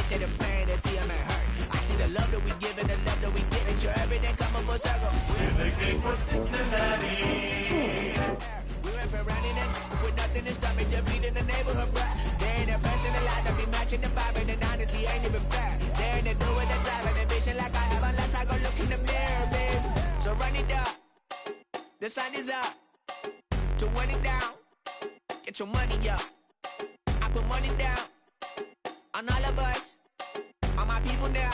to the pain and see him and hurt. I see the love that we give and the love that we get. Make sure everything come up full circle. In the game for Cincinnati. We went from running and with nothing to stop me, defeating the neighborhood, bruh. They ain't the best in the life, that be matching the vibe, and honestly ain't even fair. They ain't the do with the drive and the vision like I have unless I go look in the mirror, babe. So run it up, the sun is up, to run it down, get your money up. I put money down, on all of us, on my people now,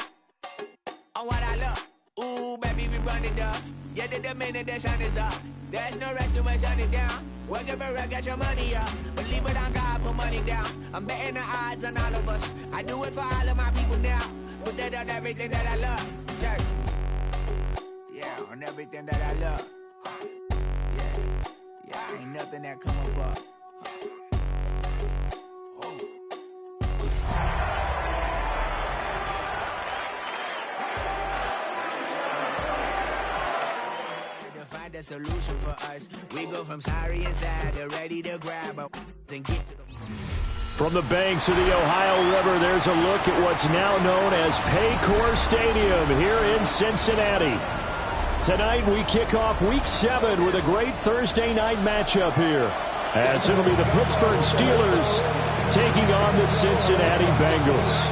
on what I love. Ooh, baby, we run it up, yeah, the minute the sun is up. There's no rest to shut it down. Working for real, get your money up. Believe it on God, put money down. I'm betting the odds on all of us. I do it for all of my people now. Put that on everything that I love. Church. Yeah, on everything that I love. Yeah, ain't nothing that come above. Find a solution for us. We go from sorry and sad to ready to grab a then get to the. From the banks of the Ohio River, there's a look at what's now known as Paycor Stadium here in Cincinnati. Tonight we kick off Week 7 with a great Thursday night matchup here, as it'll be the Pittsburgh Steelers taking on the Cincinnati Bengals.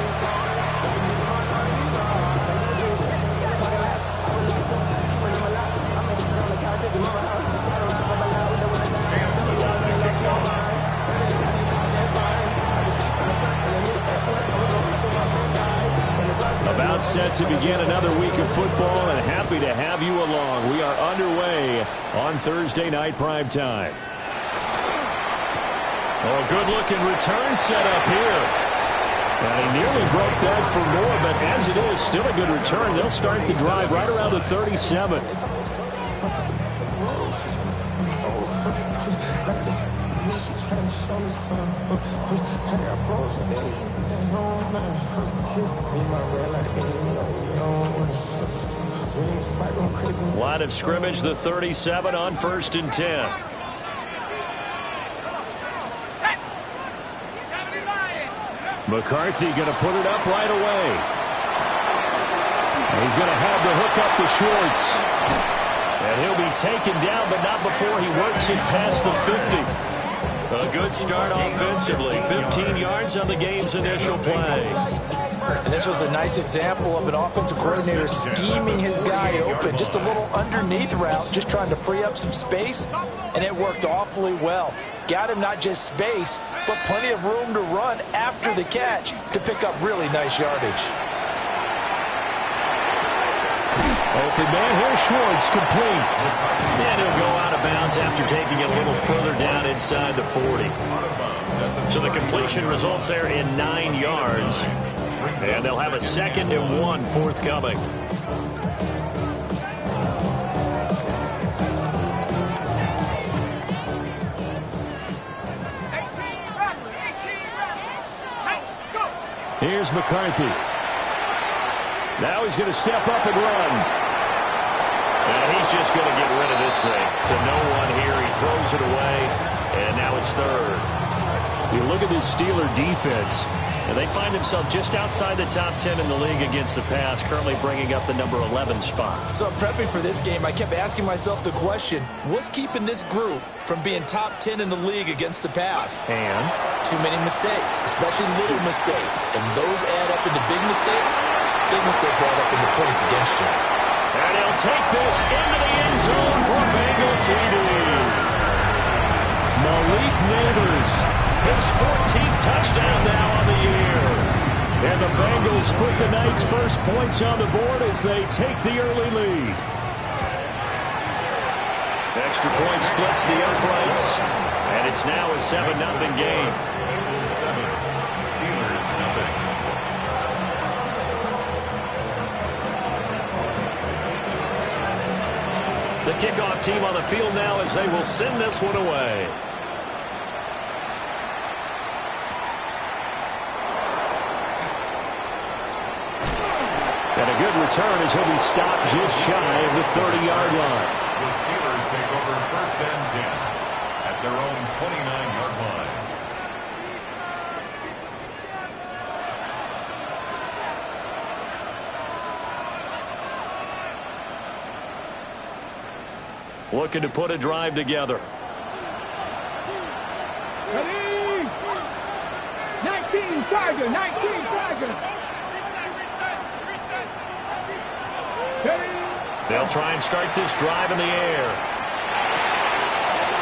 About set to begin another week of football, and happy to have you along. We are underway on Thursday night primetime. Oh, good-looking return set up here. And he nearly broke that for more, but as it is, still a good return. They'll start the drive right around the 37. Line of scrimmage, the 37 on 1st and 10. McCarthy going to put it up right away. He's going to have to hook up to Schwartz. And he'll be taken down, but not before he works it past the 50. A good start offensively. 15 yards on the game's initial play. And this was a nice example of an offensive coordinator scheming his guy open. Just a little underneath route, just trying to free up some space, and it worked awfully well. Got him not just space, but plenty of room to run after the catch to pick up really nice yardage. Open man, here's Schwartz, complete. And he'll go out of bounds after taking it a little further down inside the 40. So the completion results there in 9 yards. And they'll have a 2nd and 1 forthcoming. Here's McCarthy. Now he's going to step up and run. And he's just going to get rid of this thing to no one here. He throws it away, and now it's 3rd. You look at this Steeler defense, and they find themselves just outside the top 10 in the league against the pass, currently bringing up the number 11 spot. So prepping for this game, I kept asking myself the question, what's keeping this group from being top 10 in the league against the pass? And? Too many mistakes, especially little mistakes. And those add up into big mistakes. Big mistakes add up into points against you. And he'll take this into the end zone for Bengal TD. Malik Neighbors, his 14th touchdown now on the year. And the Bengals put the night's first points on the board as they take the early lead. Extra point splits the uprights, and it's now a 7-0 game. 7, Steelers nothing. The kickoff team on the field now as they will send this one away. And a good return as he'll be stopped just shy of the 30-yard line. The Steelers take over 1st and 10 at their own 29-yard line. looking to put a drive together. Ready? 19 Tiger, 19 Tiger. They'll try and start this drive in the air.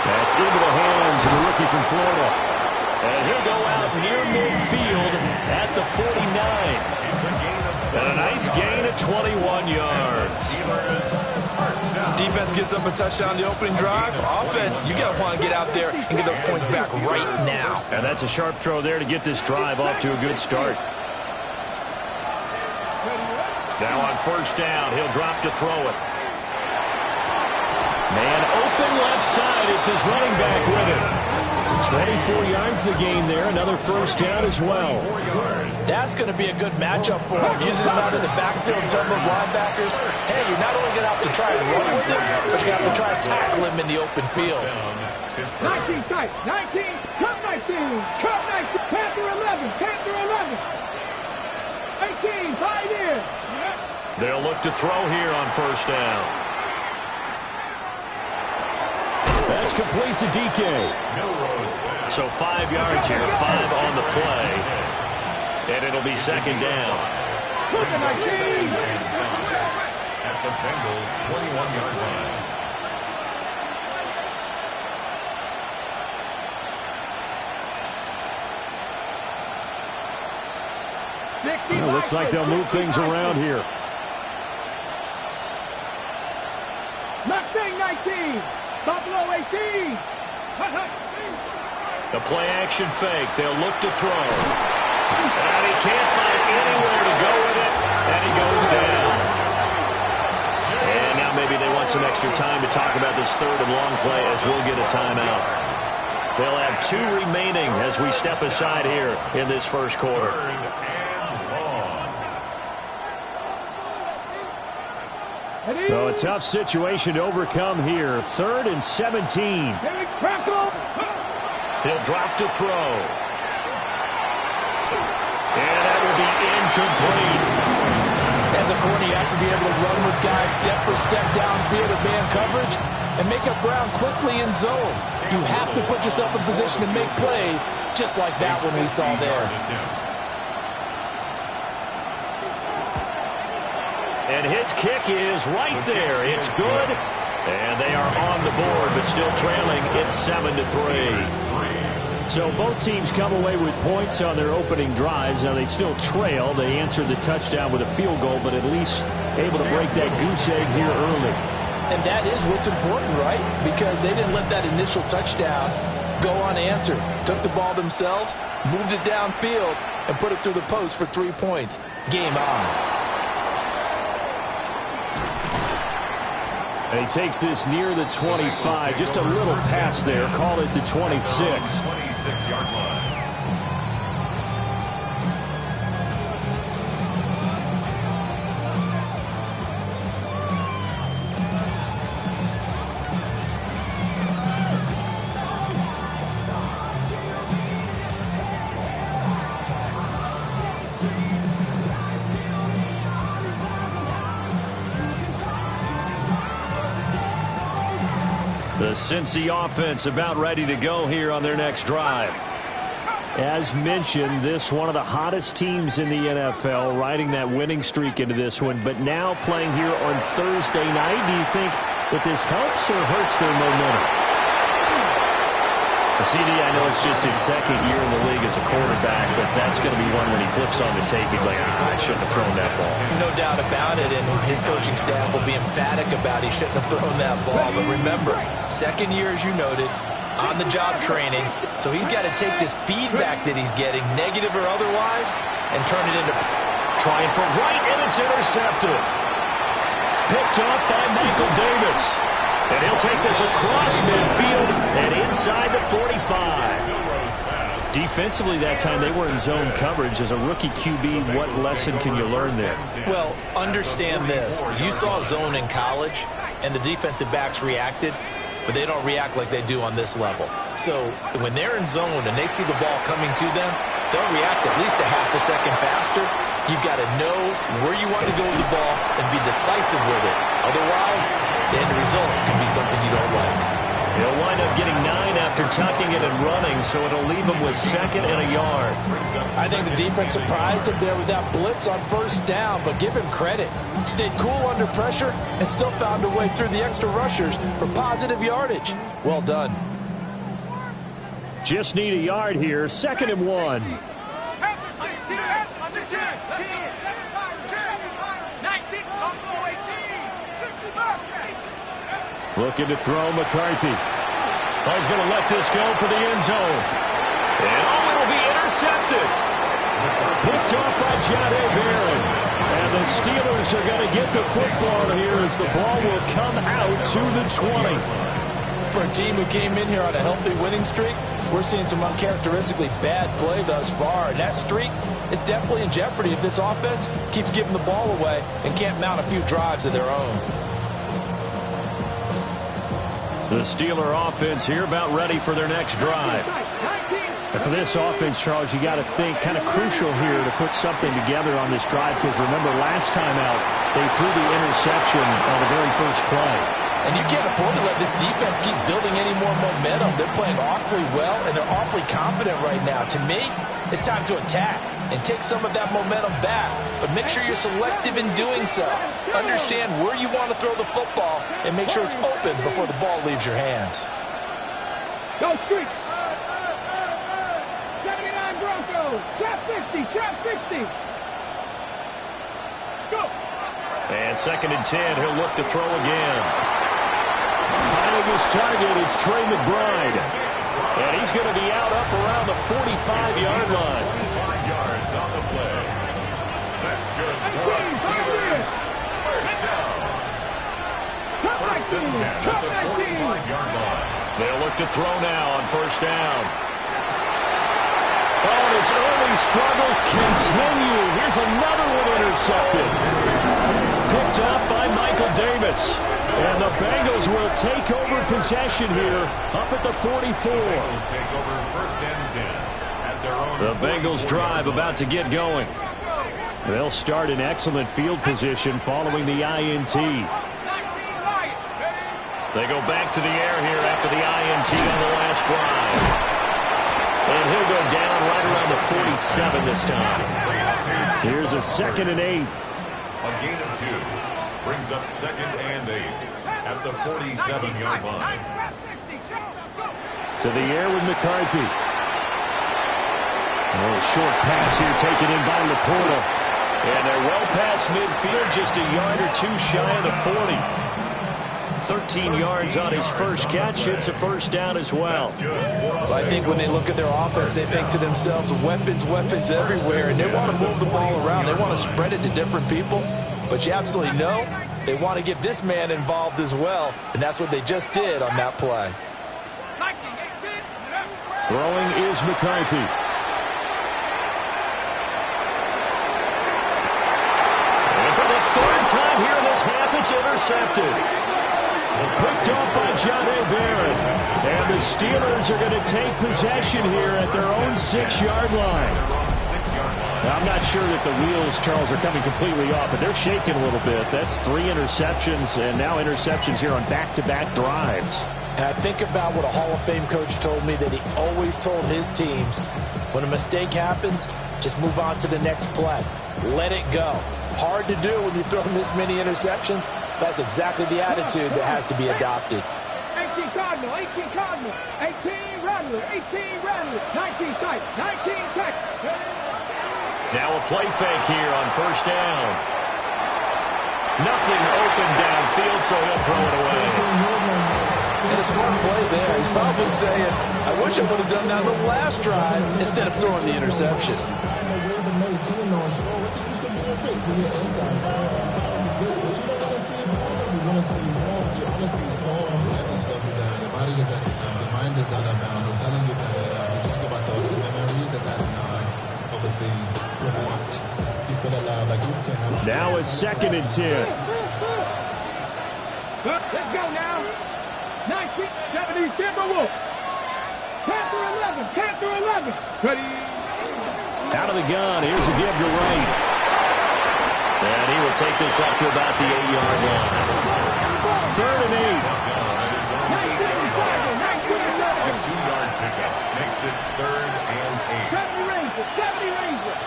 That's into the hands of the rookie from Florida. And he'll go out near midfield at the 49. And a nice gain of 21 yards. Defense gives up a touchdown the opening drive. Offense, you got to want to get out there and get those points back right now. And that's a sharp throw there to get this drive off to a good start. Now on first down, he'll drop to throw it. Man open left side. It's his running back with it. 24 yards to gain there. Another first down as well. That's going to be a good matchup for him. Using him out in the backfield, telling those linebackers, hey, you're not only going to have to try and run with him, but you're going to have to try and tackle him in the open field. 19 tight, 19, cut 19, cut 19, Panther 11, Panther 11. 18, 5 in. They'll look to throw here on first down. That's complete to DK. So 5 yards here, 5 on the play. And it'll be second down. At the Bengals' 21-yard line. Well, looks like they'll move things around here. Mustang 19, Buffalo 18. The play action fake. They'll look to throw. And he can't find anywhere to go with it. And he goes down. And now maybe they want some extra time to talk about this third and long play as we'll get a timeout. They'll have 2 remaining as we step aside here in this first quarter. So a tough situation to overcome here. 3rd and 17. He'll drop to throw. And that will be incomplete. As a corner, you have to be able to run with guys step for step downfield in man coverage and make up ground quickly in zone. You have to put yourself in position to make plays, just like that one we saw there. And his kick is right there. It's good. And they are on the board, but still trailing. It's 7-3. So both teams come away with points on their opening drives. Now they still trail. They answered the touchdown with a field goal, but at least able to break that goose egg here early. And that is what's important, right? Because they didn't let that initial touchdown go unanswered. Took the ball themselves, moved it downfield, and put it through the post for 3 points. Game on. And he takes this near the 25. Just a little pass there. Call it the 26. 26-yard line. The Cincy offense about ready to go here on their next drive. As mentioned, this one of the hottest teams in the NFL, riding that winning streak into this one, but now playing here on Thursday night. Do you think that this helps or hurts their momentum? The CD, I know it's just his second year in the league as a quarterback, but that's going to be one when he flips on the tape. He's like, I shouldn't have thrown that ball. No doubt about it, and his coaching staff will be emphatic about he shouldn't have thrown that ball. But remember, second year, as you noted, on-the-job training, so he's got to take this feedback that he's getting, negative or otherwise, and turn it into trying for right, and it's intercepted. Picked off by Michael Davis. And he'll take this across midfield and inside the 45. Defensively that time, they were in zone coverage. As a rookie QB, what lesson can you learn there? Well, understand this. You saw zone in college, and the defensive backs reacted, but they don't react like they do on this level. So when they're in zone and they see the ball coming to them, they'll react at least a half a second faster. you've got to know where you want to go with the ball and be decisive with it. Otherwise, the end result can be something you don't like. He'll wind up getting 9 after tucking it and running, so it'll leave him with 2nd and a yard. I think the defense surprised him there with that blitz on 1st down, but give him credit. Stayed cool under pressure and still found a way through the extra rushers for positive yardage. Well done. Just need a yard here, 2nd and 1. Looking to throw McCarthy. Oh, he's going to let this go for the end zone. And it'll be intercepted. Picked off by Jahdae Barron. And the Steelers are going to get the football here as the ball will come out to the 20. For a team who came in here on a healthy winning streak, we're seeing some uncharacteristically bad play thus far. And that streak is definitely in jeopardy if this offense keeps giving the ball away and can't mount a few drives of their own. The Steeler offense here about ready for their next drive. And for this offense, Charles, you got to think kind of crucial here to put something together on this drive, because remember last time out they threw the interception on the very first play. And you can't afford to let this defense keep building any more momentum. They're playing awfully well, and they're awfully confident right now. To me, it's time to attack and take some of that momentum back. But make sure you're selective in doing so. Understand where you want to throw the football and make sure it's open before the ball leaves your hands. Go Street. 79 Broncos. Trap 60. Trap 60. Let's go. And 2nd and 10. He'll look to throw again. Finding his target, it's Trey McBride. And he's going to be out up around the 45-yard line. 5 yards on the play. That's good for us Steelers. First down. First and 10 at the 45-yard line. They'll look to throw now on 1st down. Oh, and his early struggles continue. Here's another one intercepted. Picked up by Michael Davis. And the Bengals will take over possession here up at the 44. Bengals take over 1st and 10 at their own. The Bengals drive about to get going. They'll start in excellent field position following the INT. They go back to the air here after the INT on the last drive. And he'll go down right around the 47 this time. Here's a 2nd and 8. A gain of 2. Brings up 2nd and 8 at the 47-yard line. To the air with McCarthy. A short pass here taken in by Laporta. And they're well past midfield, just a yard or 2 shy of the 40. 13 yards on his first catch. It's a 1st down as well. Well, I think when they look at their offense, they think to themselves, weapons, weapons everywhere, and they want to move the ball around. They want to spread it to different people. But you absolutely know they want to get this man involved as well, and that's what they just did on that play. Throwing is McCarthy. And for the 3rd time here in this half, it's intercepted. Picked off by Jahdae Barron. And the Steelers are going to take possession here at their own 6-yard line. I'm not sure that the wheels, Charles, are coming completely off, but they're shaking a little bit. That's 3 interceptions, and now interceptions here on back-to-back drives. And I think about what a Hall of Fame coach told me, that he always told his teams, when a mistake happens, just move on to the next play. Let it go. Hard to do when you throw this many interceptions. That's exactly the attitude that has to be adopted. 18 Cardinal, 18 Cardinal, 18 Rattler, 18 Rattler, 19 tight, 19 tight. Now a play fake here on 1st down. Nothing open downfield, so he'll throw it away. And a smart play there. He's probably saying, I wish I would have done that on the last drive instead of throwing the interception. Now a 2nd and 10. Let's go now. 1970 Timberwolves. Panther 11. Panther 11. Ready. Out of the gun. Here's a give to Wright. And he will take this up to about the 8-yard line. 3rd and 8. A 2-yard pickup makes it 3rd and 8. 70 Rangers.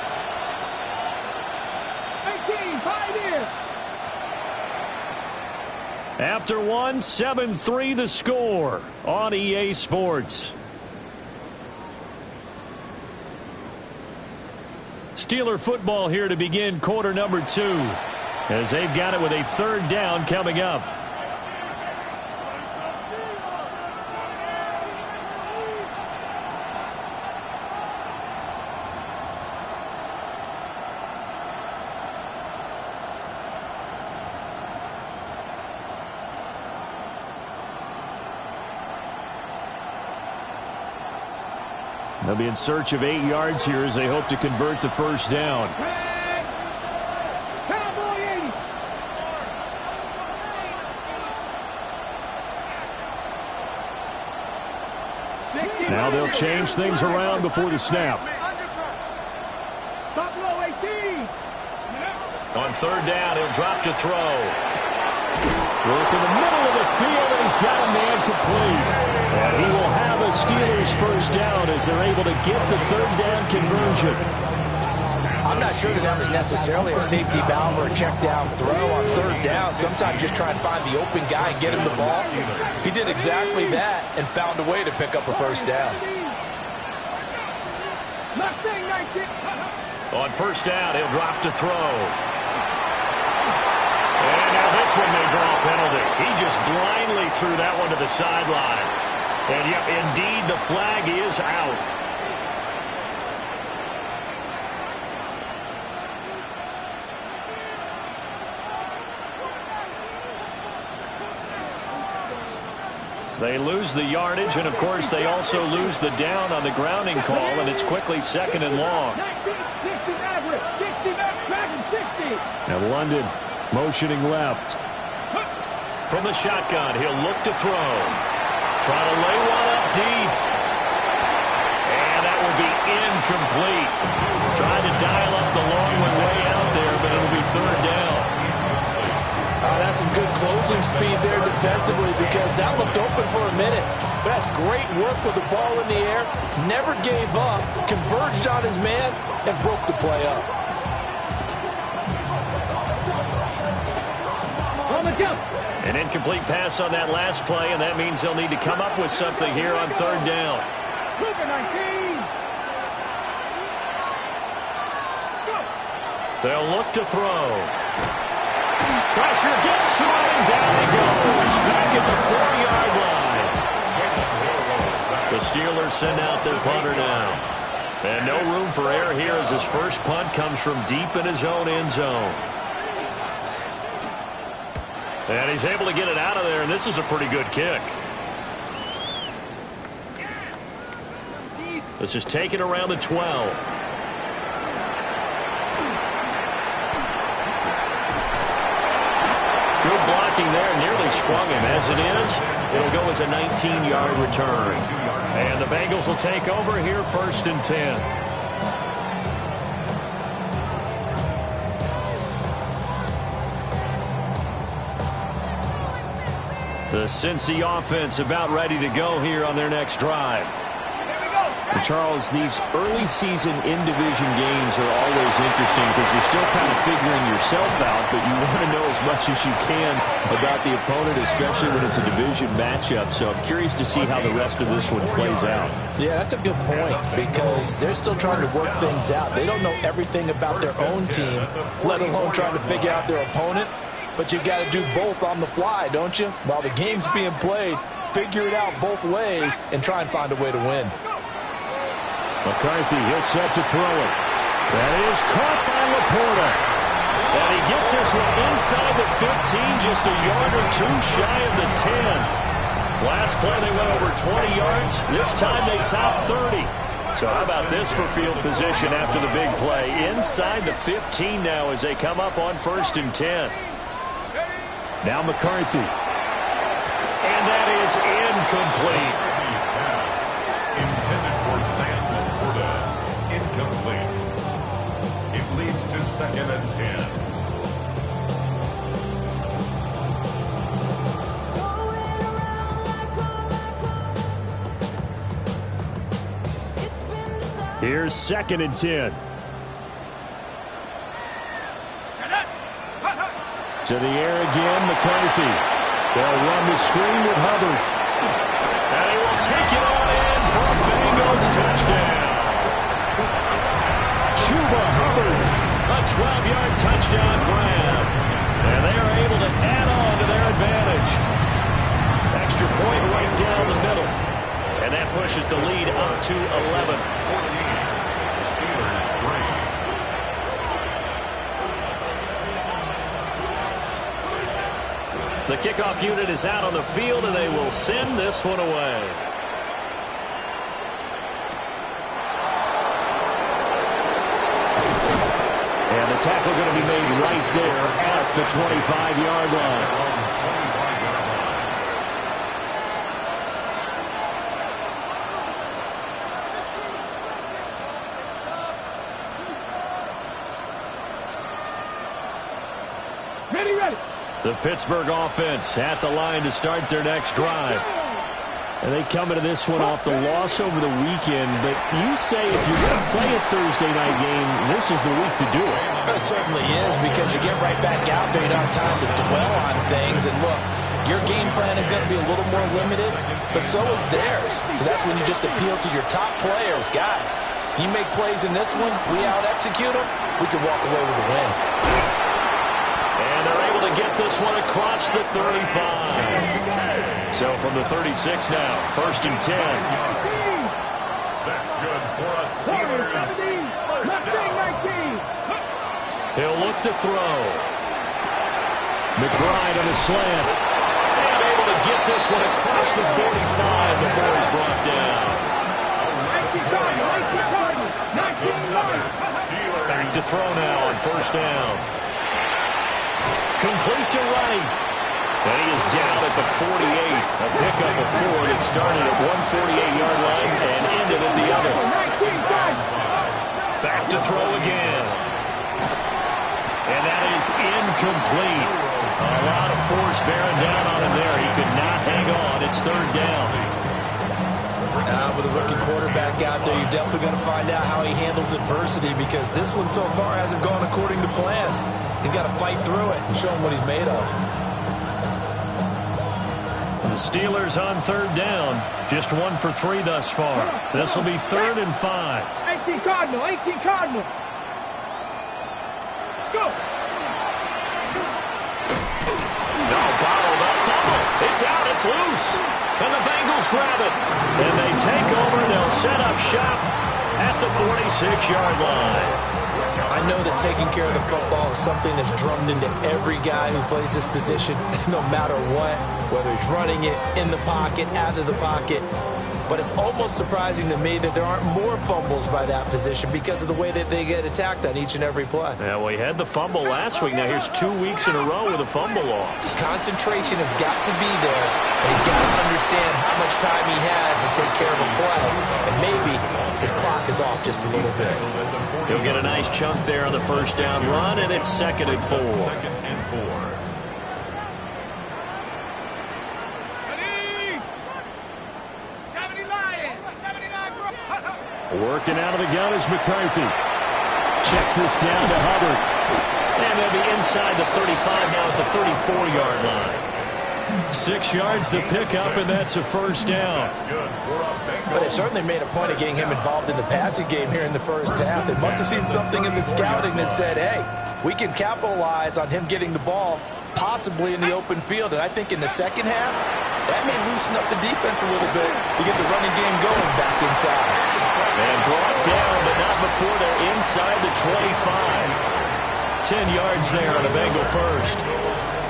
18, 5 here. After one, 7-3 the score on EA Sports. Steeler football here to begin quarter number 2 as they've got it with a 3rd down coming up. They'll be in search of 8 yards here as they hope to convert the 1st down. Now they'll change things around before the snap. On 3rd down, he'll drop to throw. Work in the middle of the field, and he's got a man complete. And he will have a Steelers 1st down as they're able to get the 3rd down conversion. I'm not sure that was necessarily a safety valve or a check down throw on 3rd down. Sometimes just try and find the open guy and get him the ball. He did exactly that and found a way to pick up a 1st down. On 1st down, he'll drop to throw. And now this one may draw a penalty. He just blindly threw that one to the sideline. And yep, indeed, the flag is out. They lose the yardage, and of course they also lose the down on the grounding call, and it's quickly 2nd and long. And London motioning left. From the shotgun, he'll look to throw. Try to lay one up deep. And that will be incomplete. Trying to dial up the long one way out there, but it'll be 3rd down. That's some good closing speed there defensively because that looked open for a minute. But that's great work with the ball in the air. Never gave up, converged on his man, and broke the play up. An incomplete pass on that last play, and that means they'll need to come up with something here on 3rd down. They'll look to throw. Pressure gets to him, and down he goes. Back at the 4-yard line. The Steelers send out their punter now. And no room for error here as his first punt comes from deep in his own end zone. And he's able to get it out of there, and this is a pretty good kick. This is taken around the 12. Good blocking there, nearly sprung him. As it is, it'll go as a 19-yard return. And the Bengals will take over here 1st and 10. The Cincy offense about ready to go here on their next drive. And Charles, these early season in-division games are always interesting because you're still kind of figuring yourself out, but you want to know as much as you can about the opponent, especially when it's a division matchup. So I'm curious to see how the rest of this one plays out. Yeah, that's a good point because they're still trying to work things out. They don't know everything about their own team, let alone trying to figure out their opponent. But you got to do both on the fly, don't you? While the game's being played, figure it out both ways and try and find a way to win. McCarthy, he'll set to throw it. That is caught by Laporta. And he gets this one inside the 15, just a yard or two shy of the 10. Last play they went over 20 yards. This time they topped 30. So how about this for field position after the big play? Inside the 15 now as they come up on 1st and 10. Now McCarthy. And that is incomplete. Pass intended for Sam Laporta. Incomplete. It leads to 2nd and 10. Here's 2nd and 10. To the air again, McCarthy. They'll run the screen with Hubbard. And he will take it on in for a Bengals touchdown. Chuba Hubbard, a 12-yard touchdown grab. And they are able to add on to their advantage. Extra point right down the middle. And that pushes the lead up to 11. 14. Steelers 3. The kickoff unit is out on the field, and they will send this one away. And the tackle going to be made right there at the 25-yard line. Ready. The Pittsburgh offense at the line to start their next drive. And they come into this one off the loss over the weekend. But you say if you're going to play a Thursday night game, this is the week to do it. It certainly is, because you get right back out there. You don't have time to dwell on things. And look, your game plan is going to be a little more limited, but so is theirs. So that's when you just appeal to your top players. Guys, you make plays in this one, we out-execute them, we can walk away with a win. And they're able to get this one across the 35. So from the 36 now, 1st and 10. That's good for us. Steelers. First down. He'll look to throw. McBride on a slant. And able to get this one across the 45 before he's brought down. Back to throw now on 1st down. Complete to Wright. And he is down at the 48. A pickup of 4 that started at 148-yard line and ended at the other. Back to throw again. And that is incomplete. A lot of force bearing down on him there. He could not hang on. It's 3rd down. With a rookie quarterback out there, you're definitely going to find out how he handles adversity, because this one so far hasn't gone according to plan. He's got to fight through it and show him what he's made of. The Steelers on 3rd down. Just 1 for 3 thus far. This will be 3rd and 5. 18 Cardinal. Let's go. No, bottled up fumble. It's out. It's loose. And the Bengals grab it. And they take over. They'll set up shop at the 46-yard line. I know that taking care of the football is something that's drummed into every guy who plays this position, no matter what, whether he's running it, in the pocket, out of the pocket. But it's almost surprising to me that there aren't more fumbles by that position because of the way that they get attacked on each and every play. Yeah, well, he had the fumble last week. Now here's 2 weeks in a row with a fumble loss. Concentration has got to be there, and he's got to understand how much time he has to take care of a play. And maybe his clock is off just a little bit. He'll get a nice chunk there on the 1st down run, and it's 2nd and 4. 2nd and 4. Working out of the gun is McCarthy. Checks this down to Hubbard. And they'll be inside the 35 now at the 34-yard line. 6 yards the pickup, and that's a 1st down. But they certainly made a point of getting him involved in the passing game here in the 1st half. They must have seen something in the scouting that said, hey, we can capitalize on him getting the ball, possibly in the open field. And I think in the 2nd half, that may loosen up the defense a little bit to get the running game going back inside. And brought down, but not before they're inside the 25. 10 yards there on a Bengal 1st.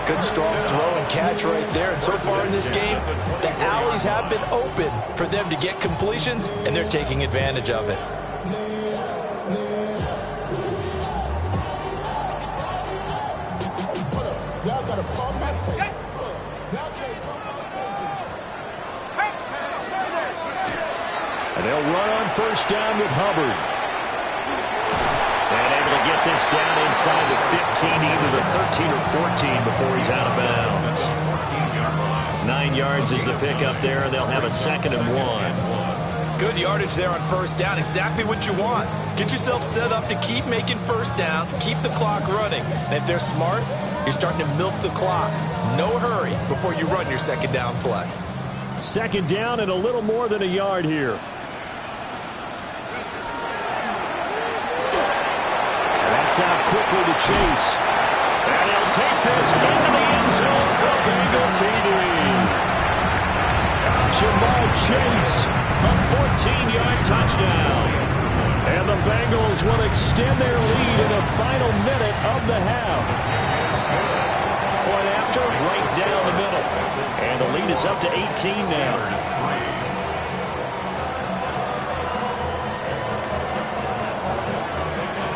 Good strong throw and catch right there. And so far in this game, the alleys have been open for them to get completions, and they're taking advantage of it. And they'll run on 1st down with Hubbard. And able to get this down inside the 15, either the 13 or 14 before he's out of bounds. 9 yards is the pickup there, and they'll have a 2nd and 1. Good yardage there on first down. Exactly what you want. Get yourself set up to keep making first downs, keep the clock running. And if they're smart, you're starting to milk the clock. No hurry before you run your second down play. Second down and a little more than a yard here. And that's out quickly to Chase. And he'll take this into the end zone for Bengal TD. Jamar Chase, a 14-yard touchdown. And the Bengals will extend their lead in the final minute of the half. Point after, right down the middle. And the lead is up to 18 now.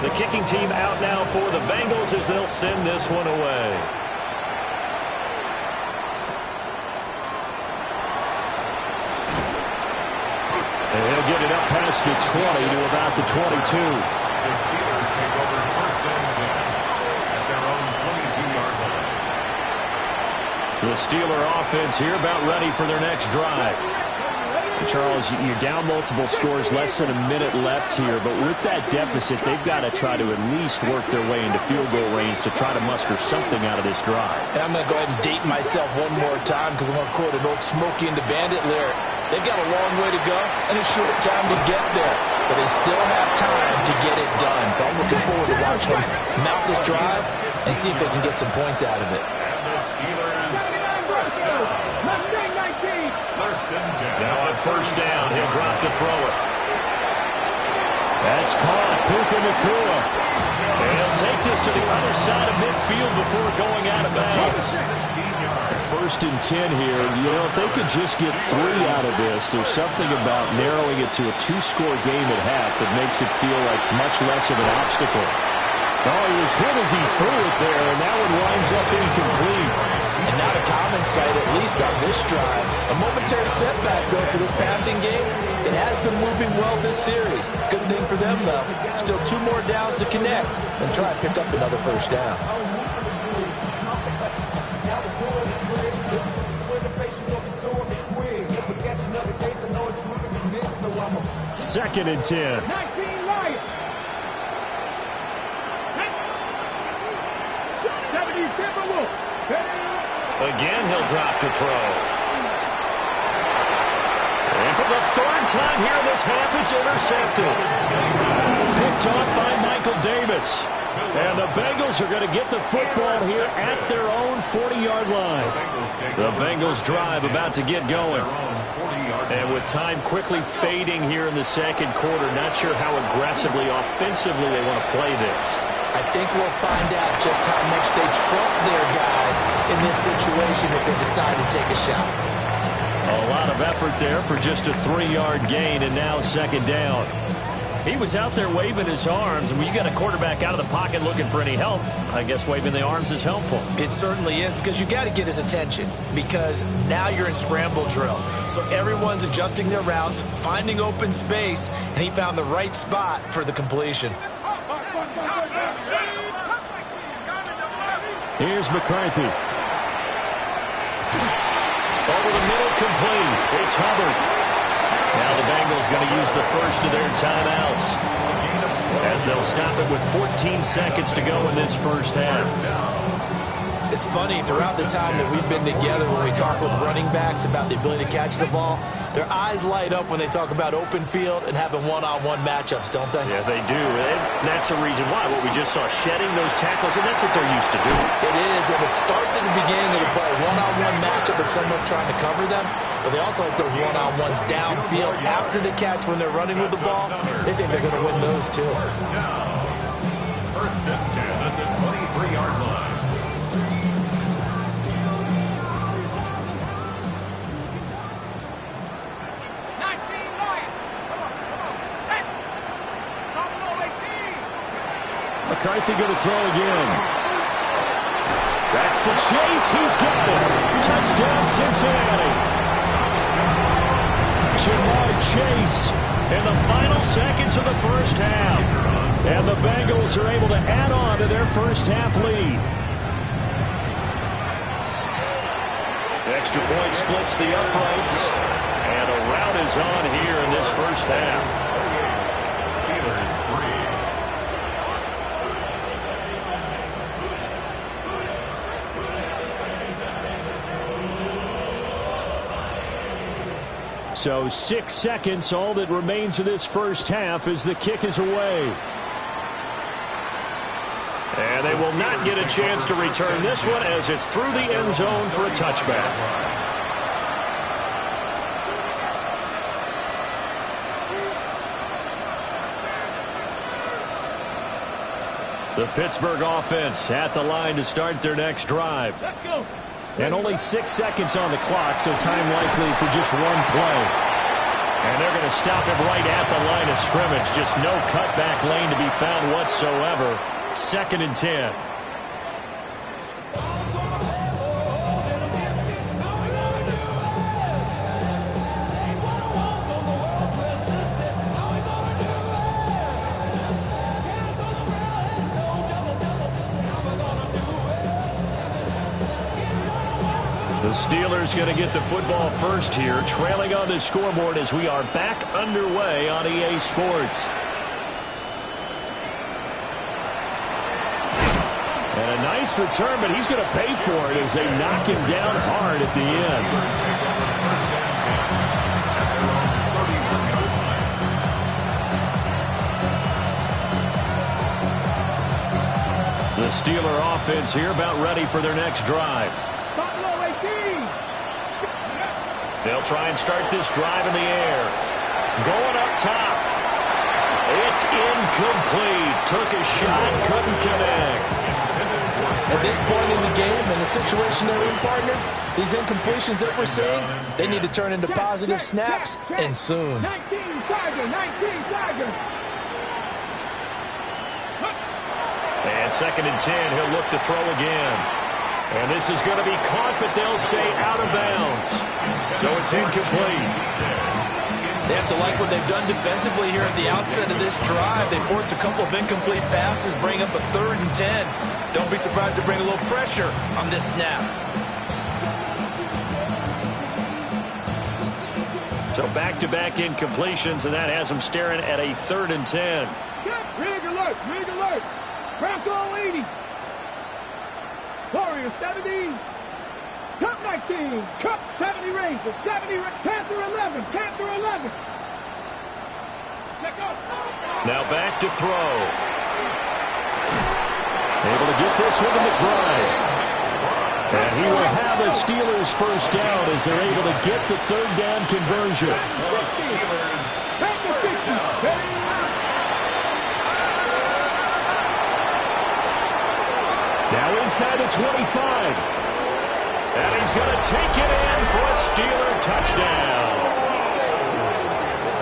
The kicking team out now for the Bengals as they'll send this one away. And he'll get it up past the 20 to about the 22. The Steelers take over first and 10 at their own 22-yard line. The Steeler offense here about ready for their next drive. Charles, you're down multiple scores, less than a minute left here, but with that deficit, they've got to try to at least work their way into field goal range to try to muster something out of this drive. And I'm going to go ahead and date myself one more time because I'm going to quote an old Smokey and the Bandit lyric. They've got a long way to go and a short time to get there, but they still have time to get it done. So I'm looking forward to watching them mount this drive and see if they can get some points out of it. And the Steelers first down. First and 10. Now on first down, he'll drop to throw it. That's caught. Puka Nacua. And he'll take this to the other side of midfield before going out of bounds. First and 10 here. You know, if they could just get 3 out of this, there's something about narrowing it to a 2-score game at half that makes it feel like much less of an obstacle. Oh, he was hit as he threw it there, and that one winds up incomplete. And not a common sight, at least on this drive. A momentary setback, though, for this passing game. It has been moving well this series. Good thing for them, though. Still 2 more downs to connect and try to pick up another first down. Second and 10. 19 Lions. 70 Timberwolves. Again, he'll drop to throw. And for the 3rd time here in this half, it's intercepted. Picked off by Michael Davis. And the Bengals are going to get the football here at their own 40-yard line. The Bengals drive about to get going. And with time quickly fading here in the second quarter, not sure how aggressively, offensively they want to play this. I think we'll find out just how much they trust their guys in this situation if they decide to take a shot. A lot of effort there for just a 3-yard gain, and now second down. He was out there waving his arms, and when you got a quarterback out of the pocket looking for any help, I guess waving the arms is helpful. It certainly is, because you got to get his attention, because now you're in scramble drill. So everyone's adjusting their routes, finding open space, and he found the right spot for the completion. Here's McCarthy. Over the middle, complete. It's Hubbard. Now the Bengals going to use the first of their timeouts as they'll stop it with 14 seconds to go in this first half. It's funny, throughout the time that we've been together when we talk with running backs about the ability to catch the ball, their eyes light up when they talk about open field and having one-on-one matchups, don't they? Yeah, they do. And that's the reason why. What we just saw, shedding those tackles, and that's what they're used to doing. It is, and it starts at the beginning of the play. One-on-one matchup if someone's trying to cover them, but they also like those one-on-ones downfield after the catch when they're running with the ball. They think they're going to win those too. First and 10 at the 23-yard line. McCarthy going to throw again. That's to Chase. He's got it. Touchdown, Cincinnati. Jamar Chase in the final seconds of the first half. And the Bengals are able to add on to their first half lead. Extra point splits the uprights. And a rout is on here in this first half. Steelers 3. So 6 seconds, all that remains of this first half as the kick is away. And they will not get a chance to return this one as it's through the end zone for a touchback. The Pittsburgh offense at the line to start their next drive. Let's go. And only 6 seconds on the clock, so time likely for just one play. And they're going to stop him right at the line of scrimmage. Just no cutback lane to be found whatsoever. 2nd and 10. The Steelers going to get the football first here, trailing on the scoreboard as we are back underway on EA Sports. And a nice return, but he's going to pay for it as they knock him down hard at the end. The Steeler offense here about ready for their next drive. They'll try and start this drive in the air. Going up top. It's incomplete. Took a shot, couldn't connect. At this point in the game, in the situation they're in, partner, these incompletions that we're seeing, they need to turn into positive snaps, and soon. 19 Tiger, 19 Tiger. And 2nd and 10, he'll look to throw again. And this is going to be caught, but they'll say out of bounds. So it's incomplete. They have to like what they've done defensively here at the outset of this drive. They forced a couple of incomplete passes, bring up a 3rd and 10. Don't be surprised to bring a little pressure on this snap. So back-to-back incompletions, and that has them staring at a 3rd and 10. Rig alert, rig alert. Bronco 80. Warrior 70. Cup 19. Cup 70 Ranger. 70 Panther 11. Panther 11. Let go. Now back to throw. Able to get this one to McBride. And he will have a Steelers first down as they're able to get the 3rd down conversion. Panther 60. Now inside the 25. And he's going to take it in for a Steeler touchdown.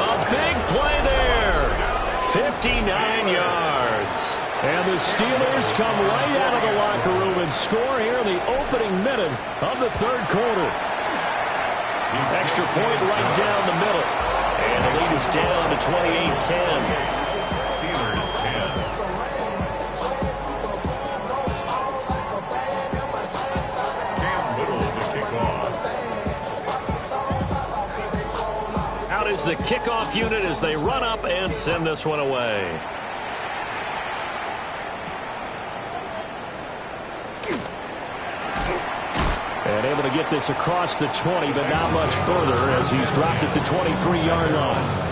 A big play there. 59 yards. And the Steelers come right out of the locker room and score here in the opening minute of the 3rd quarter. Extra point right down the middle. And the lead is down to 28-10. Steelers 10. Out is the kickoff unit as they run up and send this one away. And able to get this across the 20, but not much further as he's dropped it to 23-yard line.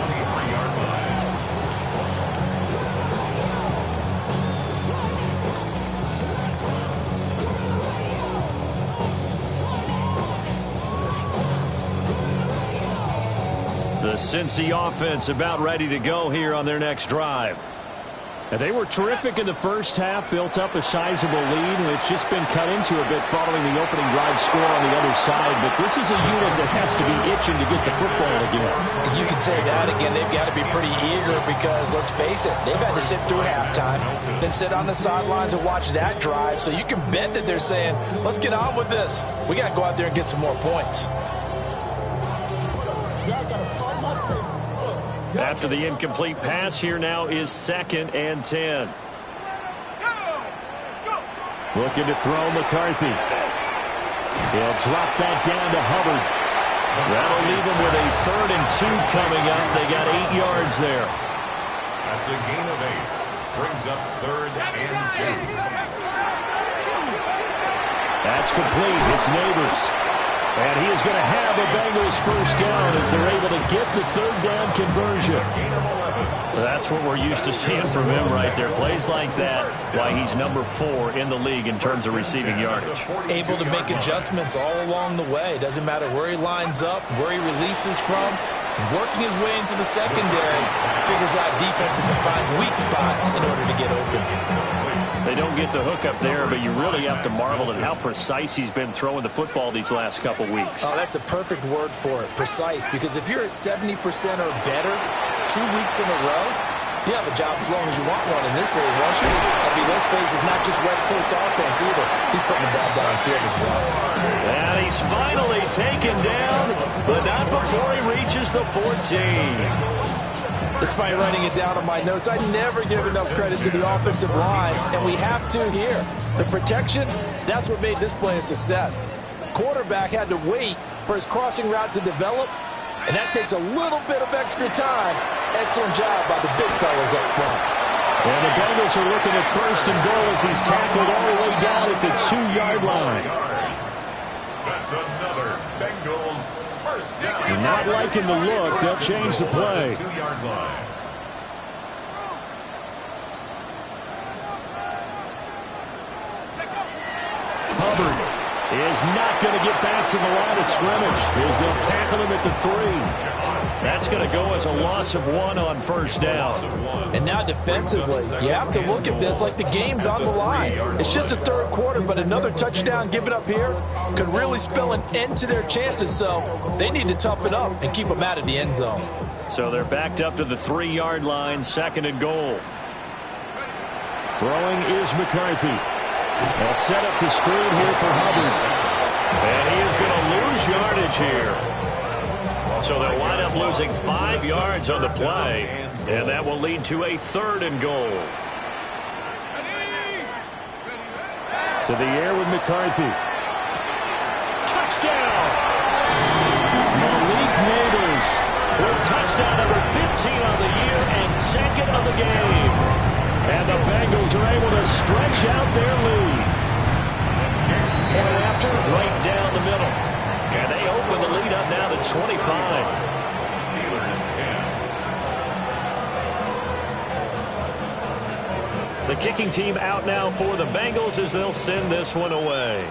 The Cincy offense about ready to go here on their next drive. And they were terrific in the first half, built up a sizable lead, and it's just been cut into a bit following the opening drive score on the other side. But this is a unit that has to be itching to get the football again. You can say that again. They've got to be pretty eager because, let's face it, they've had to sit through halftime, then sit on the sidelines and watch that drive. So you can bet that they're saying, let's get on with this. We got to go out there and get some more points. After the incomplete pass, here now is 2nd and 10. Looking to throw McCarthy. He'll drop that down to Hubbard. That'll leave them with a 3rd and 2 coming up. They got 8 yards there. That's a gain of 8. Brings up 3rd and 2. That's complete. It's Neighbors. And he is going to have a Bengals first down as they're able to get the 3rd down conversion. That's what we're used to seeing from him right there. Plays like that, why he's number 4 in the league in terms of receiving yardage. Able to make adjustments all along the way. Doesn't matter where he lines up, where he releases from. Working his way into the secondary, figures out defenses and finds weak spots in order to get open. They don't get the hook up there, but you really have to marvel at how precise he's been throwing the football these last couple weeks. Oh, that's the perfect word for it, precise. Because if you're at 70% or better 2 weeks in a row, you have a job as long as you want one in this league, won't you? I mean, let's face it, it's not just West Coast offense either. He's putting the ball downfield as well. And he's finally taken down, but not before he reaches the 14. Despite writing it down on my notes, I never give enough credit to the offensive line, and we have to here. The protection, that's what made this play a success. Quarterback had to wait for his crossing route to develop, and that takes a little bit of extra time. Excellent job by the big fellas up front. And the Bengals are looking at 1st and goal as he's tackled all the way down at the 2-yard line. That's another Bengals first down. You're not liking the look. They'll change the play. 2-yard line. Hubbard is not going to get back to the line of scrimmage as they'll tackle him at the 3. That's going to go as a loss of 1 on 1st down. And now defensively, you have to look at this like the game's on the line. It's just the 3rd quarter, but another touchdown given up here could really spell an end to their chances. So they need to toughen up and keep them out of the end zone. So they're backed up to the 3-yard line, 2nd and goal. Throwing is McCarthy. They'll set up the screen here for Hubbard. And he is going to lose yardage here. So they'll wind up losing 5 yards on the play. And that will lead to a 3rd and goal. To the air with McCarthy. Touchdown! Malik Neighbors with touchdown number 15 on the year and 2nd of the game. And the Bengals are able to stretch out their lead. Point after, right down the middle. And they open the lead up now to 25. Steelers 10. The kicking team out now for the Bengals as they'll send this one away.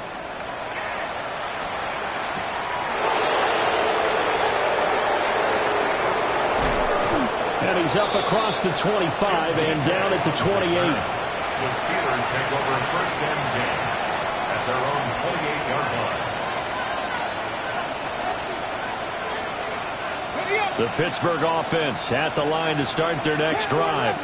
And he's up across the 25 and down at the 28. The Steelers take over 1st and 10 at their own 28-yard line. The Pittsburgh offense at the line to start their next drive.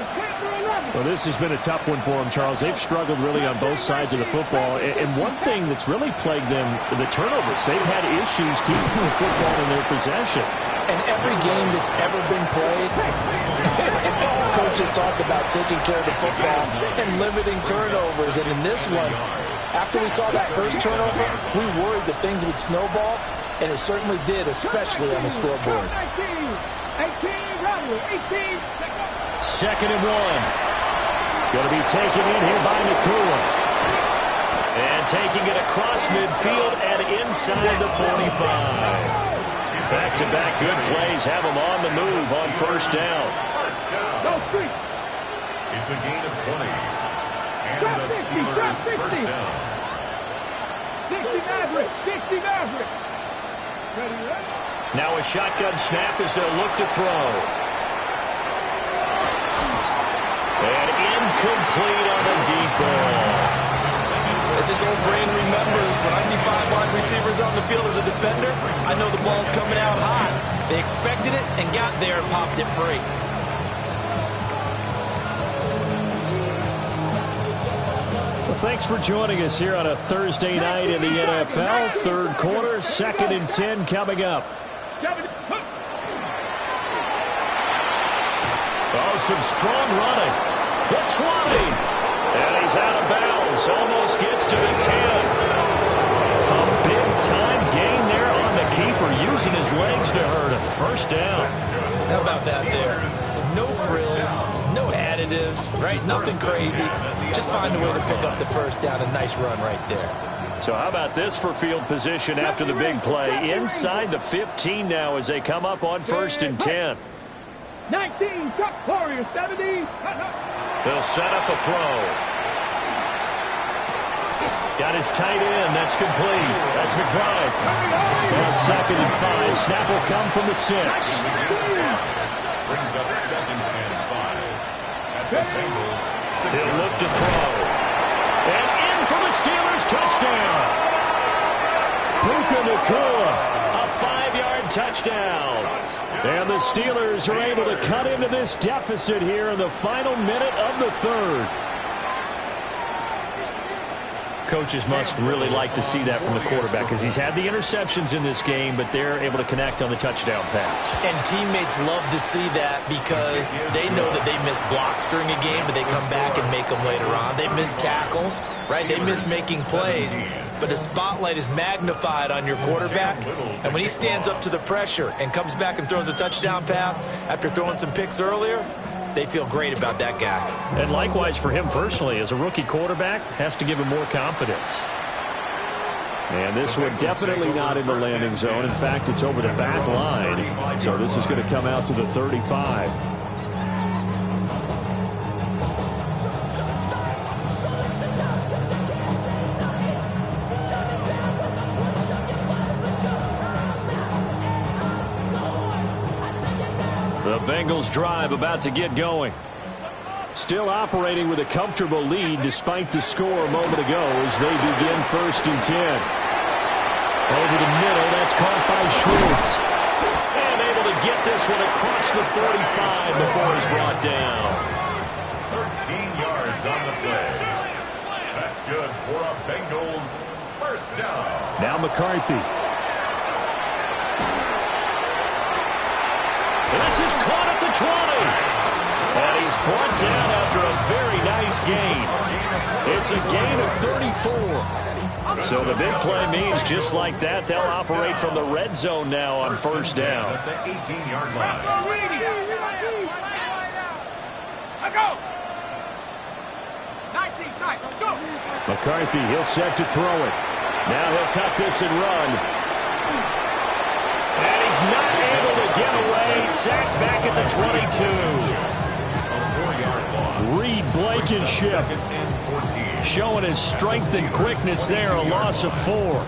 Well, this has been a tough one for them, Charles. They've struggled really on both sides of the football. And one thing that's really plagued them, the turnovers. They've had issues keeping the football in their possession. And every game that's ever been played, coaches talk about taking care of the football and limiting turnovers. And in this one, after we saw that first turnover, we worried that things would snowball, and it certainly did, especially on the scoreboard. 2nd and 1. Going to be taken in here by Nakua. And taking it across midfield and inside the 45. Back-to-back good plays have them on the move on 1st down. It's a gain of 20. And the Steelers first down. 60 Maverick. Now a shotgun snap as they'll look to throw. And incomplete on a deep ball. As his old brain remembers, when I see 5 wide receivers on the field as a defender, I know the ball's coming out high. They expected it and got there and popped it free. Well, thanks for joining us here on a Thursday night in the NFL. 3rd quarter, 2nd and 10 coming up. Oh, some strong running. The 20. And he's out of bounds. Almost gets to the 10. A big-time gain there on the keeper. using his legs to hurt him. First down. How about that there? No frills, no additives, right? Nothing crazy. Just find a way to pick up the first down. A nice run right there. So how about this for field position after the big play? Inside the 15 now as they come up on 1st and 10. 19, Chuck Warrior, 70. They'll set up a throw. Got his tight end. That's complete. That's McBride. Now 2nd and 5. Snap will come from the 6. Brings up 2nd and 5. At the Bengals, 6. He'll look to throw. And in for the Steelers. Touchdown. Puka Nacua, a 5-yard touchdown. And the Steelers are able to cut into this deficit here in the final minute of the 3rd. Coaches must really like to see that from the quarterback because he's had the interceptions in this game, but they're able to connect on the touchdown pass. And teammates love to see that because they know that they miss blocks during a game, but they come back and make them later on. They miss tackles, right? They miss making plays, but the spotlight is magnified on your quarterback. And when he stands up to the pressure and comes back and throws a touchdown pass after throwing some picks earlier, they feel great about that guy. And likewise for him personally, as a rookie quarterback, has to give him more confidence. And this one definitely not in the landing zone. In fact, it's over the back line. So this is going to come out to the 35. The Bengals drive about to get going. Still operating with a comfortable lead despite the score a moment ago as they begin 1st and 10. Over the middle, that's caught by Schwartz. And able to get this one across the 45 before he's brought down. 13 yards on the play. That's good for a Bengals 1st down. Now McCarthy. This is caught at the 20. And he's brought down after a very nice gain. It's a gain of 34. So the big play means just like that, they'll operate from the red zone now on 1st down. At the 18-yard line. Go! 19 tight, go! McCarthy, he'll set to throw it. Now he'll tuck this and run. And he's not able to get away. Sacked back at the 22. Reed Blankenship showing his strength and quickness there. A loss of 4.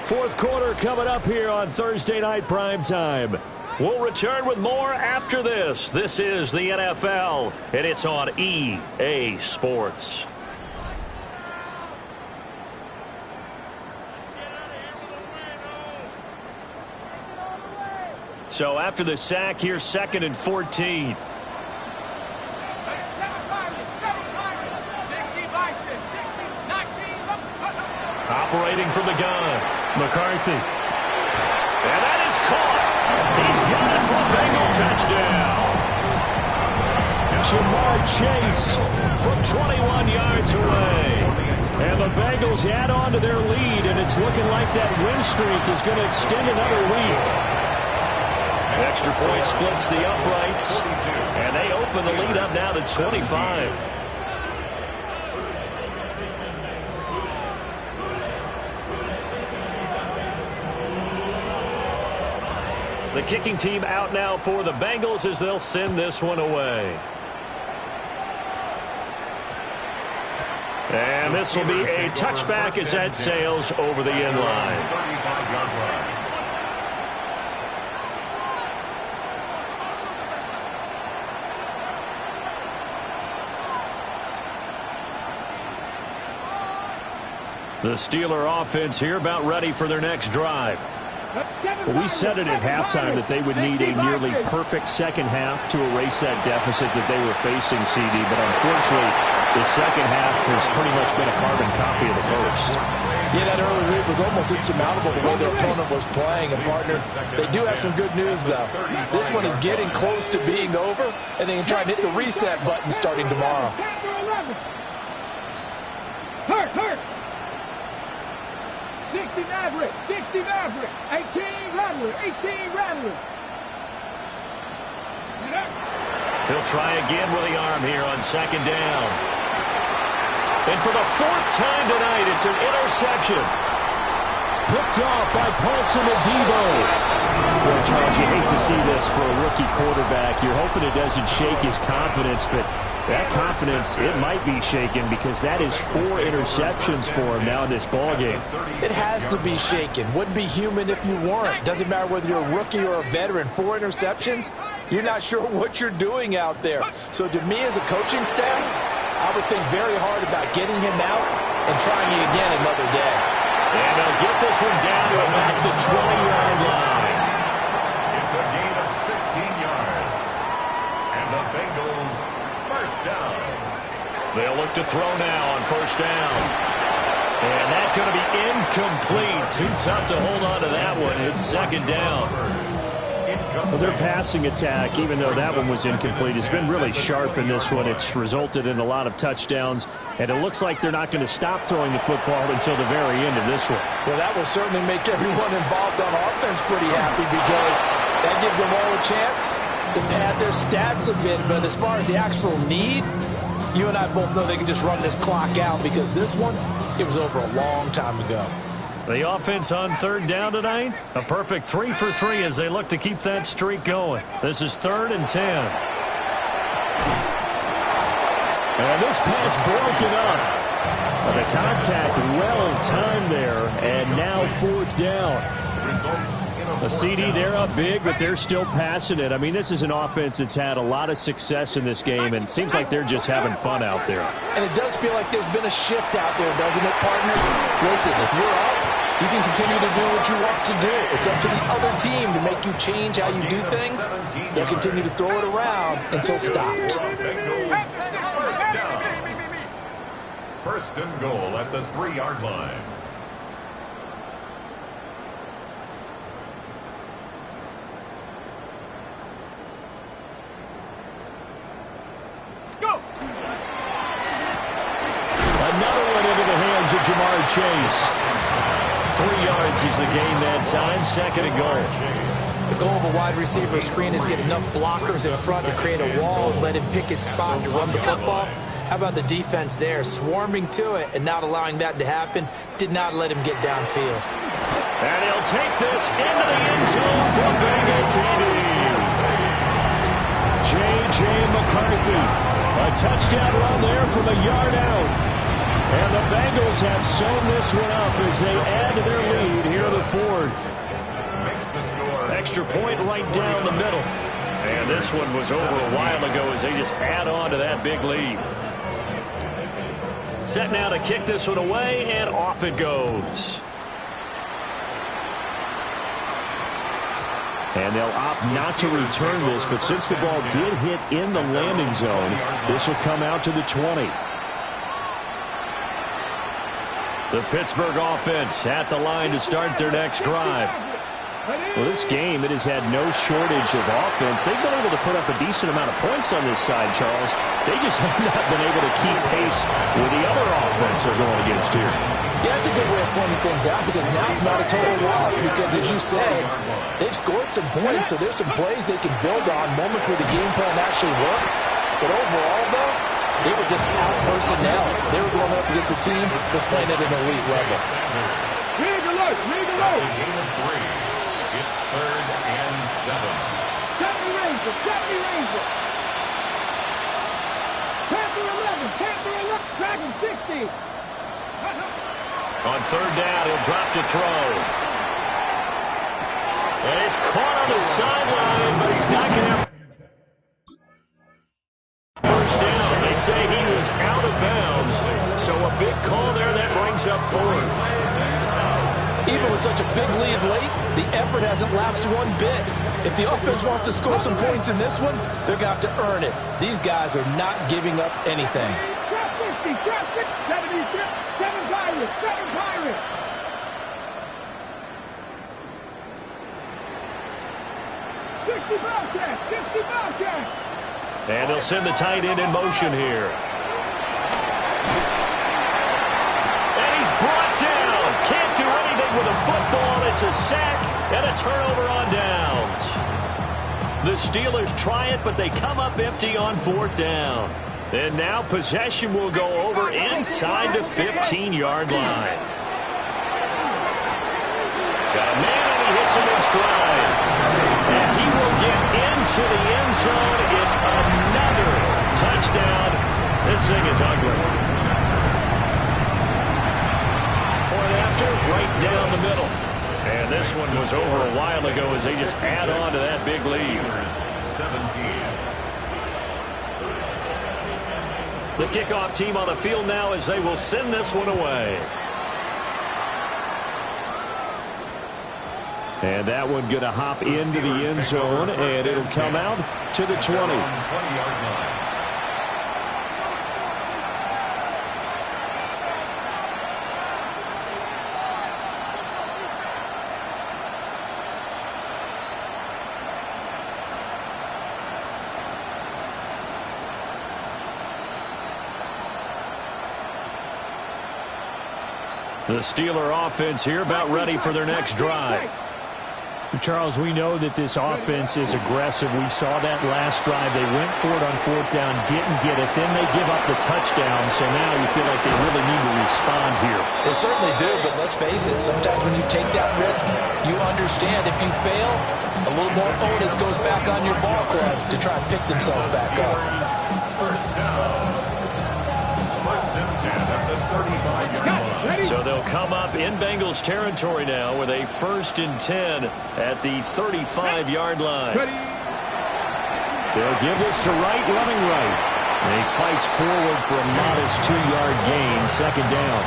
Fourth quarter coming up here on Thursday Night Primetime. We'll return with more after this. This is the NFL, and it's on EA Sports. So after the sack, here's 2nd and 14. Operating from the gun, McCarthy. And that is caught. He's got it for a Bengal touchdown. Jamar Chase from 21 yards away. And the Bengals add on to their lead, and it's looking like that win streak is going to extend another week. Extra point splits the uprights, and they open the lead up now to 25. The kicking team out now for the Bengals as they'll send this one away. And this will be a touchback as that sails over the end line. 35-yard line. The Steeler offense here about ready for their next drive. Well, we said it at halftime that they would need a nearly perfect second half to erase that deficit that they were facing, CD, but unfortunately, the second half has pretty much been a carbon copy of the first. Yeah, that early lead was almost insurmountable the way their opponent was playing. And, partner, they do have some good news, though. This one is getting close to being over, and they can try and hit the reset button starting tomorrow. Hurt. 60 Maverick. 18 Rattler. He'll try again with the arm here on second down. And for the fourth time tonight, it's an interception. Picked off by Paulson Adebo. Well, Charles, you hate to see this for a rookie quarterback. You're hoping it doesn't shake his confidence, but that confidence, it might be shaken because that is 4 interceptions for him now in this ballgame. It has to be shaken. Wouldn't be human if you weren't. Doesn't matter whether you're a rookie or a veteran. 4 interceptions, you're not sure what you're doing out there. So to me as a coaching staff, I would think very hard about getting him out and trying it again another day. And they'll get this one down to about the 20-yard line. It's a gain of 16 yards. And the Bengals first down. They'll look to throw now on first down. And that's going to be incomplete. Too tough to hold on to that one. It's second down. Well, their passing attack, even though that one was incomplete, has been really sharp in this one. It's resulted in a lot of touchdowns, and it looks like they're not going to stop throwing the football until the very end of this one. Well, that will certainly make everyone involved on offense pretty happy because that gives them all a chance to pad their stats a bit. But as far as the actual need, you and I both know they can just run this clock out because this one, it was over a long time ago. The offense on third down tonight, a perfect 3 for 3 as they look to keep that streak going. This is 3rd and 10. And this pass broken up. The contact well-timed there, and now 4th down. A CD, they're up big, but they're still passing it. I mean, this is an offense that's had a lot of success in this game, and it seems like they're just having fun out there. And it does feel like there's been a shift out there, doesn't it, partner? Listen, if you're up, you can continue to do what you want to do. It's up to the other team to make you change how you do things. They'll continue to throw it around until stopped. Bengals first down. First and goal at the 3-yard line. Another one into the hands of Jamar Chase. 3 yards is the gain that time. 2nd and goal. The goal of a wide receiver screen is get enough blockers in front to create a wall and let him pick his spot to run the football. How about the defense there, swarming to it and not allowing that to happen? Did not let him get downfield. And he'll take this into the end zone for Bengal TD. J.J. McCarthy. A touchdown run there from a yard out. And the Bengals have sewn this one up as they add to their lead here in the 4th. Extra point right down the middle. And this one was over a while ago as they just add on to that big lead. Set now to kick this one away, and off it goes. And they'll opt not to return this, but since the ball did hit in the landing zone, this will come out to the 20. The Pittsburgh offense at the line to start their next drive. Well, this game, it has had no shortage of offense. They've been able to put up a decent amount of points on this side, Charles. They just have not been able to keep pace with the other offense they're going against here. Yeah, that's a good way of pointing things out because now it's not a total loss because, as you said, they've scored some points, so there's some plays they can build on, moments where the game plan actually worked. But overall, though, they were just out personnel. They were going up against a team that's playing at an elite level. Rig alert! That's a gain of 3. It's 3rd and 7. Panther Ranger! Panther 11! Dragon 60! On 3rd down, he'll drop to throw. And he's caught on the sideline, but he's not going to. First down, they say he was out of bounds. So a big call there that brings up 4th. Even with such a big lead late, the effort hasn't lapsed one bit. If the offense wants to score some points in this one, they're going to have to earn it. These guys are not giving up anything. Drop 50, drop 60, 76, 7 Pirates, 7 Pirates. And they'll send the tight end in motion here. And he's brought down. Can't do anything with a football. It's a sack and a turnover on downs. The Steelers try it, but they come up empty on 4th down. And now possession will go over inside the 15-yard line. Got a man and he hits him in stride. And he will get into the end zone. It's another touchdown. This thing is ugly. Point after, right down the middle. And this one was over a while ago as they just add on to that big lead. 17. The kickoff team on the field now as they will send this one away. And that one going to hop into the end zone, and it'll come out to the 20. 20-yard line. The Steeler offense here about ready for their next drive. Charles, we know that this offense is aggressive. We saw that last drive. They went for it on 4th down, didn't get it. Then they give up the touchdown, so now you feel like they really need to respond here. They certainly do, but let's face it, sometimes when you take that risk, you understand if you fail, a little more onus goes back on your ball club to try and pick themselves back up. First down. First and 10 at the 35-yard line. So they'll come up in Bengals territory now with a 1st and 10 at the 35-yard line. They'll give this to Wright, running right. And he fights forward for a modest 2-yard gain, 2nd down.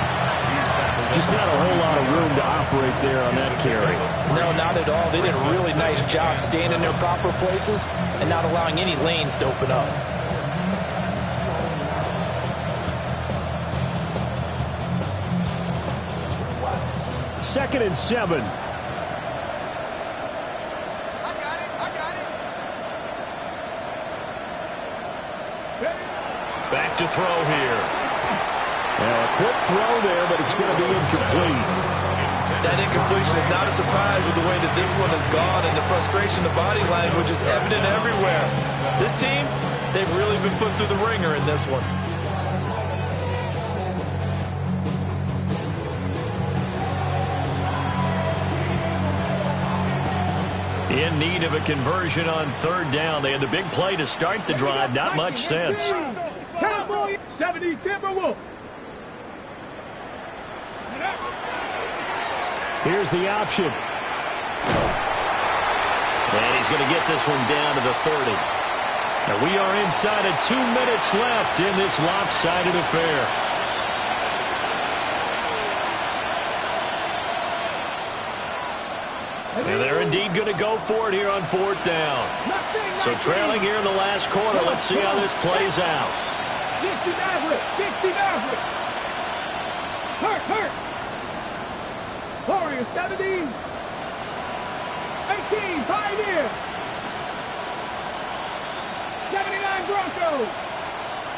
Just not a whole lot of room to operate there on that carry. No, not at all. They did a really nice job staying in their proper places and not allowing any lanes to open up. 2nd and 7. Back to throw here. Now a quick throw there, but it's going to be incomplete. That incompletion is not a surprise with the way that this one has gone, and the frustration, the body language is evident everywhere. This team, they've really been put through the ringer in this one. In need of a conversion on 3rd down. They had the big play to start the drive. Not much sense. Cowboy 70 Timberwolves. Here's the option. And he's going to get this one down to the 30. Now we are inside of 2 minutes left in this lopsided affair. And they're indeed going to go for it here on 4th down. So trailing here in the last quarter. Let's see how this plays out. 60 Maverick. 60 Maverick. Hurt. Warriors 70. 18 Pioneer. 79 Broncos.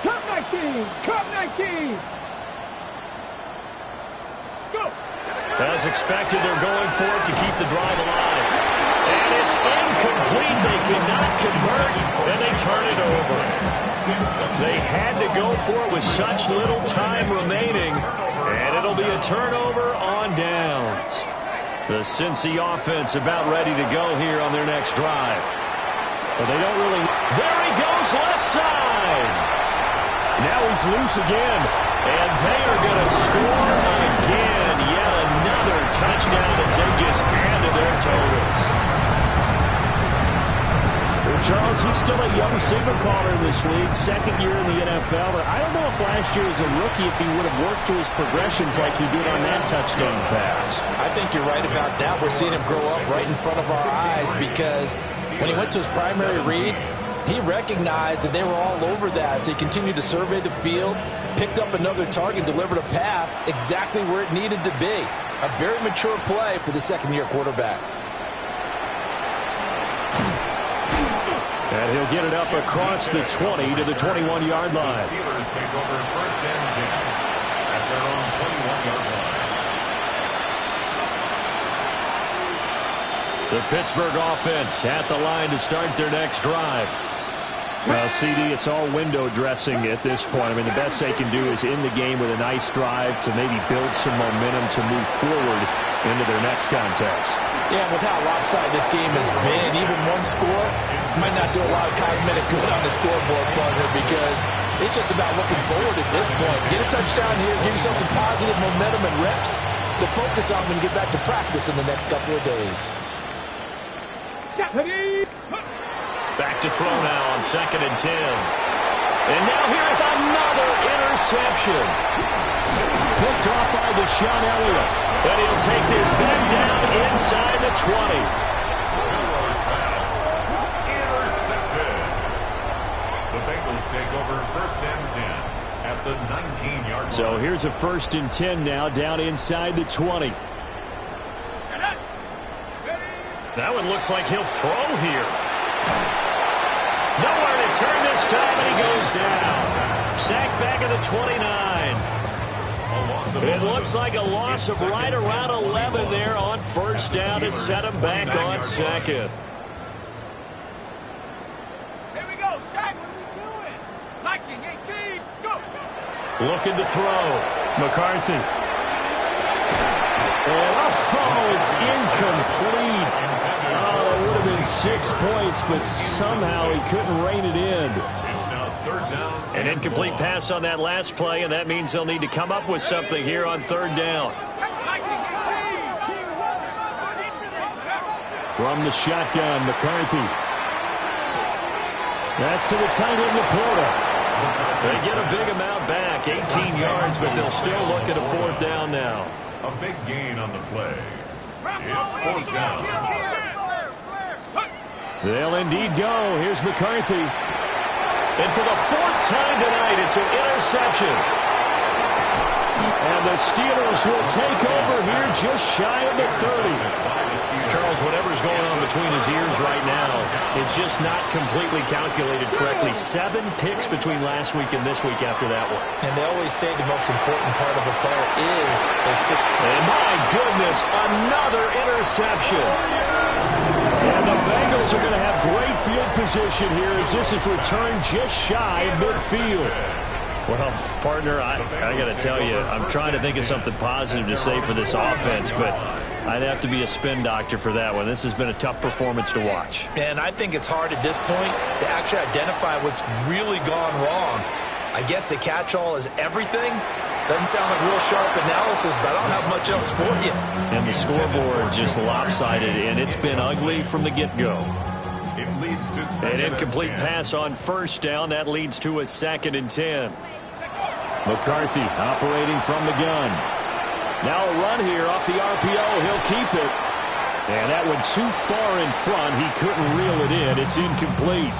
Cup 19. Go. As expected, they're going for it to keep the drive alive. And it's incomplete. They cannot convert, and they turn it over. They had to go for it with such little time remaining, and it'll be a turnover on downs. The Cincy offense about ready to go here on their next drive. But they don't really... There he goes, left side. Now he's loose again. And they are going to score again. Yet another touchdown as they just add to their totals. Well, Charles, he's still a young signal caller in this league, 2nd year in the NFL. But I don't know if last year as a rookie if he would have worked through his progressions like he did on that touchdown pass. I think you're right about that. We're seeing him grow up right in front of our eyes because when he went to his primary read, he recognized that they were all over that. So he continued to survey the field, picked up another target, delivered a pass exactly where it needed to be. A very mature play for the 2nd-year quarterback. And he'll get it up across the 20 to the 21-yard line. The Steelers take over first and 10 at their own 21-yard line. The Pittsburgh offense at the line to start their next drive. Well, CD, it's all window dressing at this point. I mean, the best they can do is in the game with a nice drive to maybe build some momentum to move forward into their next contest. Yeah, with how lopsided this game has been, even one score might not do a lot of cosmetic good on the scoreboard, partner, because it's just about looking forward at this point. Get a touchdown here, give yourself some positive momentum and reps to focus on when you get back to practice in the next couple of days. Back to throw now on 2nd and 10. And now here's another interception. Picked off by Deshaun Elliott. And he'll take this back down inside the 20. Miller's pass intercepted. The Bengals take over first and 10 at the 19-yard line. So here's a 1st and 10 now down inside the 20. That one looks like he'll throw here. Nowhere to turn this time, and he goes down. Sacked back at the 29. It looks like a loss of right around 11 there on 1st down to set him back on 2nd. Here we go, Shaq. What are we doing? Liking 18. Go. Looking to throw. McCarthy. And, it's incomplete. Oh, it would have been 6 points, but somehow he couldn't rein it in. It's now 3rd down. An incomplete pass on that last play, and that means they'll need to come up with something here on 3rd down. From the shotgun, McCarthy. That's to the tight end, Laporta. They get a big amount back, 18 yards, but they'll still look at a 4th down now. A big gain on the play. It's 4th down. They'll indeed go. Here's McCarthy. And for the 4th time tonight, it's an interception. And the Steelers will take over here just shy of the 30. Charles, whatever's going on between his ears right now, it's just not completely calculated correctly. 7 picks between last week and this week after that one. And they always say the most important part of a player is a... And my goodness, another interception. And the Bengals are going to have great field position here as this is returned just shy of midfield. Well, partner, I got to tell you, I'm trying to think of something positive to say for this offense, but I'd have to be a spin doctor for that one. This has been a tough performance to watch. And I think it's hard at this point to actually identify what's really gone wrong. I guess the catch-all is everything. Doesn't sound like real sharp analysis, but I don't have much else for you. And the scoreboard just lopsided, and it's been ugly from the get-go. It leads to An incomplete pass on 1st down. That leads to a 2nd and 10. McCarthy operating from the gun. Now a run here off the RPO. He'll keep it. And that one too far in front. He couldn't reel it in. It's incomplete.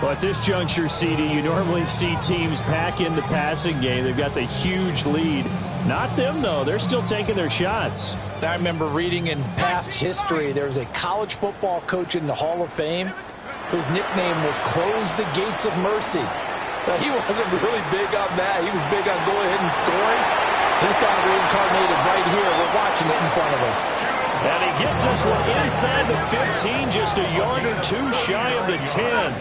Well, at this juncture, CD, you normally see teams pack in the passing game. They've got the huge lead. Not them, though. They're still taking their shots. I remember reading in past history, there was a college football coach in the Hall of Fame whose nickname was Close the Gates of Mercy. Well, he wasn't really big on that. He was big on going ahead and scoring. He's kind of reincarnated right here. We're watching it in front of us. And he gets this one inside the 15, just a yard or two shy of the 10.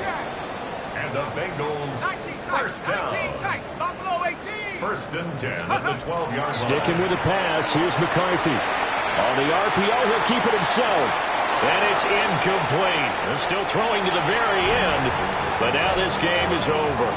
And the Bengals, 1st down. 1st and 10 at the 12-yard line. Sticking with the pass, here's McCarthy. On the RPO, he'll keep it himself. And it's incomplete. They're still throwing to the very end, but now this game is over.